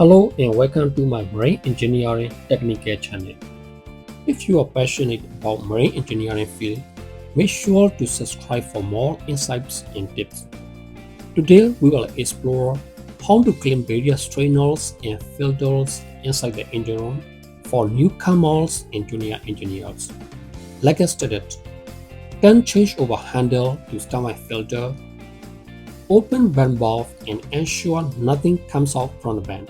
Hello and welcome to my marine engineering technical channel. If you are passionate about marine engineering field, make sure to subscribe for more insights and tips. Today we will explore how to clean various strainers and filters inside the engine room for newcomers and junior engineers. Let's get started. Turn changeover handle to start my filter. Open vent valve and ensure nothing comes out from the vent.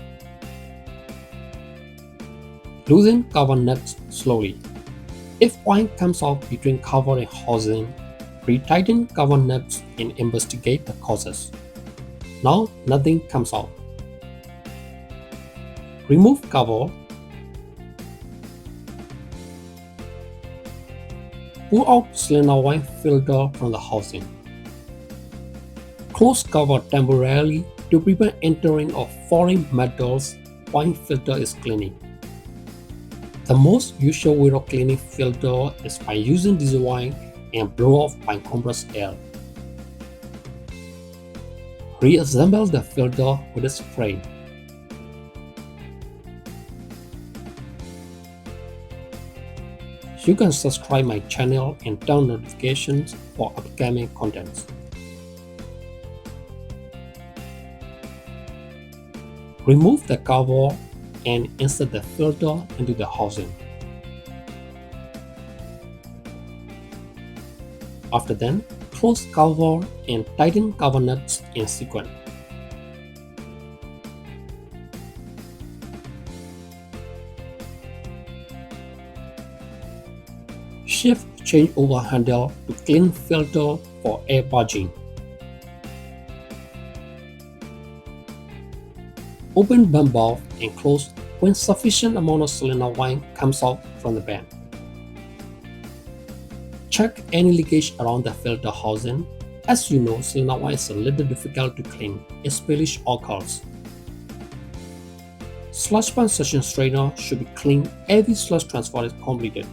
Loosen cover nuts slowly. If wine comes out between cover and housing, retighten cover nuts and investigate the causes. Now nothing comes out. Remove cover. Pull out cylinder wine filter from the housing. Close cover temporarily to prevent entering of foreign metals while filter is cleaning. The most usual way of cleaning filter is by using diesel wine and blow off by compressed air. Reassemble the filter with a spray. You can subscribe my channel and turn notifications for upcoming contents. Remove the cover and insert the filter into the housing. After then, close cover and tighten cover nuts in sequence. Shift changeover handle to clean filter for air purging. Open vent valve and close when sufficient amount of cylinder wine comes out from the vent. Check any leakage around the filter housing. As you know, cylinder wine is a little difficult to clean, especially occurs. Sludge pan suction strainer should be cleaned every sludge transfer is completed.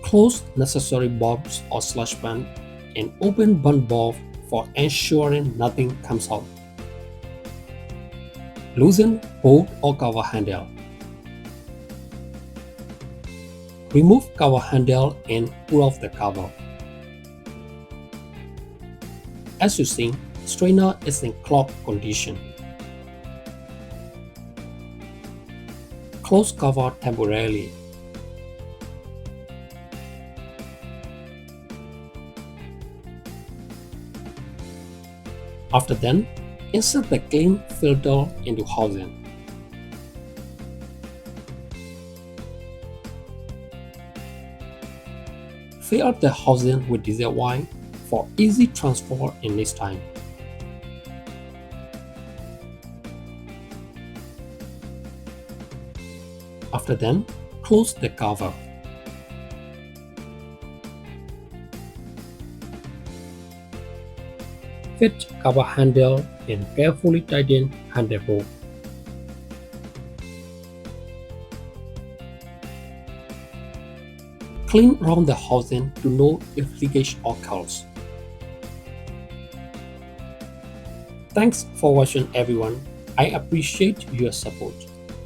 Close necessary bulbs or sludge pan and open vent valve for ensuring nothing comes out. Loosen bolt or cover handle. Remove cover handle and pull off the cover. As you see, strainer is in clogged condition. Close cover temporarily. After then, insert the clean filter into housing. Fill up the housing with diesel wine for easy transfer in this time. After then, close the cover. Fit cover handle and carefully tighten handle bolt. Clean around the housing to know if leakage occurs. Thanks for watching everyone. I appreciate your support.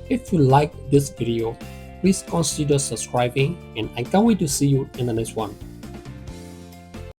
If you like this video, please consider subscribing and I can't wait to see you in the next one.